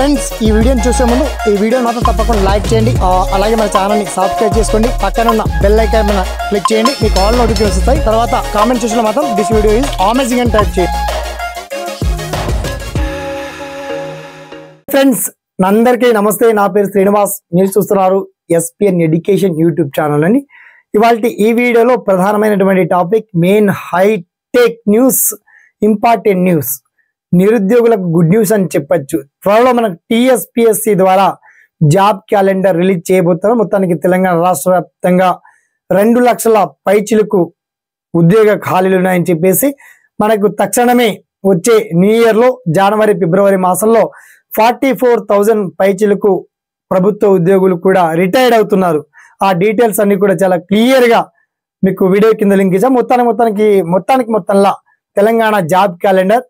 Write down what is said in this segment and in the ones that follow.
Friends ఈ వీడియోని చూసే ముందు ఈ వీడియో మాత్రం తప్పకుండా లైక్ చేయండి, అలాగే మన ఛానల్ని సబ్స్క్రైబ్ చేసుకోండి, పక్కన ఉన్న బెల్ ఐకాన్ మీద క్లిక్ చేయండి, మీకు ఆల్ నోటిఫికేషన్స్ వస్తాయి. తర్వాత కామెంట్ సెక్షన్లో మాత్రం దిస్ వీడియో ఈజ్ అమేజింగ్ అని టైప్ చేయండి. ఫ్రెండ్స్ అందరికీ నమస్తే, నా పేరు శ్రీనివాస్, మీరు చూస్తున్నారు ఎస్పిఎన్ ఎడ్యుకేషన్ యూట్యూబ్ ఛానల్ అని. ఇవాళ ఈ వీడియోలో ప్రధానమైనటువంటి topic main hitech news, important news, నిరుద్యోగులకు గుడ్ న్యూస్ అని చెప్పొచ్చు. త్వరలో మనకు టీఎస్పీఎస్సీ ద్వారా జాబ్ క్యాలెండర్ రిలీజ్ చేయబోతున్నారు. మొత్తానికి తెలంగాణ రాష్ట్ర వ్యాప్తంగా 2 లక్షల పైచిలకు ఉద్యోగ ఖాళీలు ఉన్నాయని చెప్పేసి మనకు తక్షణమే వచ్చే న్యూ ఇయర్ లో జనవరి ఫిబ్రవరి మాసంలో 44,000 పైచిలకు ప్రభుత్వ ఉద్యోగులు కూడా రిటైర్డ్ అవుతున్నారు. ఆ డీటెయిల్స్ అన్ని కూడా చాలా క్లియర్ గా మీకు వీడియో కింద లింక్ ఇచ్చాం. మొత్తంలో తెలంగాణ జాబ్ క్యాలెండర్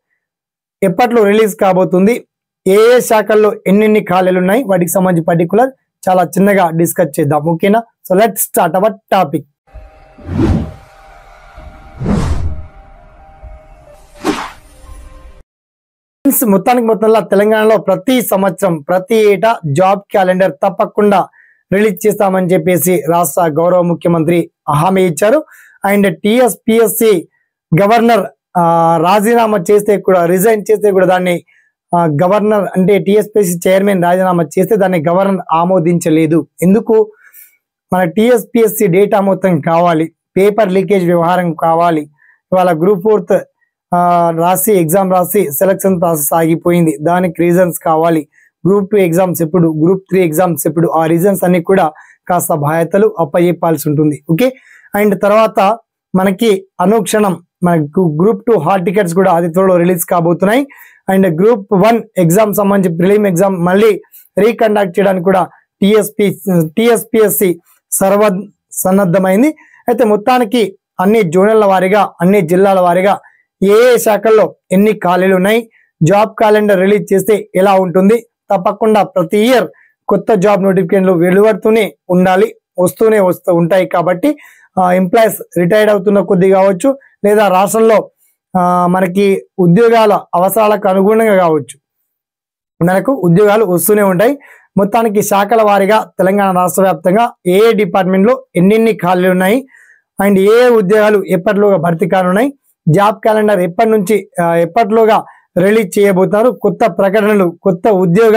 ఎప్పట్లో రిలీజ్ కాబోతుంది, ఏ శాఖల్లో ఎన్ని ఖాళీలు ఉన్నాయి, వాటికి సంబంధించి పర్టికులర్ చాలా చిన్నగా డిస్కస్ చేద్దాం. ఓకేనా? So let's start our topic. మొత్తంలో తెలంగాణలో ప్రతి సంవత్సరం ప్రతి ఏటా జాబ్ క్యాలెండర్ తప్పకుండా రిలీజ్ చేస్తామని చెప్పేసి రాష్ట్ర గౌరవ ముఖ్యమంత్రి హామీ ఇచ్చారు. అండ్ టిఎస్పిఎస్సి గవర్నర్ రాజీనామా చేస్తే కూడా, రిజైన్ చేస్తే కూడా దాన్ని గవర్నర్ అంటే టిఎస్పిఎస్సి చైర్మన్ రాజీనామా చేస్తే దాన్ని గవర్నర్ ఆమోదించలేదు. ఎందుకు? మన టిఎస్పిఎస్సి డేటా మొత్తం కావాలి, పేపర్ లీకేజ్ వ్యవహారం కావాలి. ఇవాళ గ్రూప్ 4 రాసి ఎగ్జామ్ రాసి సెలక్షన్ ప్రాసెస్ ఆగిపోయింది, దానికి రీజన్స్ కావాలి. గ్రూప్ 2 ఎగ్జామ్స్ ఎప్పుడు, గ్రూప్ 3 ఎగ్జామ్స్ ఎప్పుడు, ఆ రీజన్స్ అన్ని కూడా కాస్త బాధ్యతలు అప్పచెప్పాల్సి ఉంటుంది. ఓకే. అండ్ తర్వాత మనకి అనుక్షణం మనకు గ్రూప్ 2 హాల్ టికెట్స్ కూడా అతి త్వరలో రిలీజ్ కాబోతున్నాయి. అండ్ గ్రూప్ 1 ఎగ్జామ్ సంబంధించి ప్రిలిమ్ ఎగ్జామ్ మళ్ళీ రీకండక్ట్ చేయడానికి కూడా టిఎస్పిఎస్సి సన్నద్ధమైంది. అయితే మొత్తానికి అన్ని జోనల్ వారీగా, అన్ని జిల్లాల వారీగా ఏ శాఖల్లో ఎన్ని ఖాళీలు ఉన్నాయి, జాబ్ క్యాలెండర్ రిలీజ్ చేస్తే ఎలా ఉంటుంది, తప్పకుండా ప్రతి ఇయర్ కొత్త జాబ్ నోటిఫికేషన్లు వెలువడుతూనే ఉండాలి, వస్తూ ఉంటాయి. కాబట్టి ఎంప్లాయీస్ రిటైర్డ్ అవుతున్న కొద్ది కావచ్చు, లేదా రాష్ట్రంలో మనకి ఉద్యోగాల అవసరాలకు అనుగుణంగా కావచ్చు, మనకు ఉద్యోగాలు వస్తూనే ఉంటాయి. మొత్తానికి శాఖల వారీగా తెలంగాణ రాష్ట్ర వ్యాప్తంగా ఏ డిపార్ట్మెంట్ లో ఎన్ని ఖాళీలు ఉన్నాయి, అండ్ ఏ ఉద్యోగాలు ఎప్పటిలోగా భర్తీ కానున్నాయి, జాబ్ క్యాలెండర్ ఎప్పటిలోగా రిలీజ్ చేయబోతున్నారు, కొత్త ప్రకటనలు, కొత్త ఉద్యోగ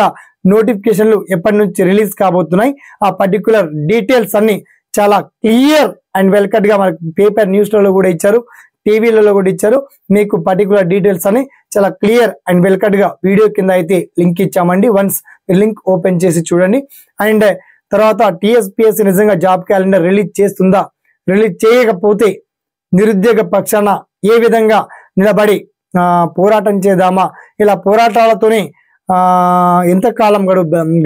నోటిఫికేషన్లు ఎప్పటి నుంచి రిలీజ్ కాబోతున్నాయి, ఆ పర్టికులర్ డీటెయిల్స్ అన్ని చాలా క్లియర్ అండ్ వెల్ కట్ గా మనకు పేపర్ న్యూస్లలో కూడా ఇచ్చారు, టీవీలలో కూడా ఇచ్చారు. మీకు పర్టికులర్ డీటెయిల్స్ అని చాలా క్లియర్ అండ్ వెల్ కట్ గా వీడియో కింద అయితే లింక్ ఇచ్చామండి. వన్స్ లింక్ ఓపెన్ చేసి చూడండి. అండ్ తర్వాత టిఎస్పిఎస్సి నిజంగా జాబ్ క్యాలెండర్ రిలీజ్ చేస్తుందా, రిలీజ్ చేయకపోతే నిరుద్యోగ పక్షాన ఏ విధంగా నిలబడి పోరాటం చేద్దామా, ఇలా పోరాటాలతోనే ఎంతకాలం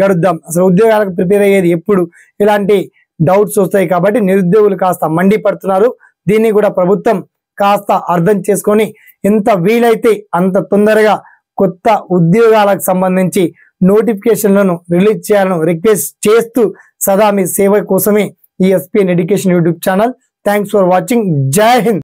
గడుద్దాం, అసలు ఉద్యోగాలకు ప్రిపేర్ అయ్యేది ఎప్పుడు, ఇలాంటి డౌట్స్ వస్తాయి. కాబట్టి నిరుద్యోగులు కాస్త మండిపడుతున్నారు. దీన్ని కూడా ప్రభుత్వం కాస్త అర్థం చేసుకొని ఎంత వీలైతే అంత తొందరగా కొత్త ఉద్యోగాలకు సంబంధించి నోటిఫికేషన్లను రిలీజ్ చేయాలని రిక్వెస్ట్ చేస్తూ సదా మీ సేవ కోసమే ఈ SPN education YouTube channel. Thanks for watching. జై హింద్.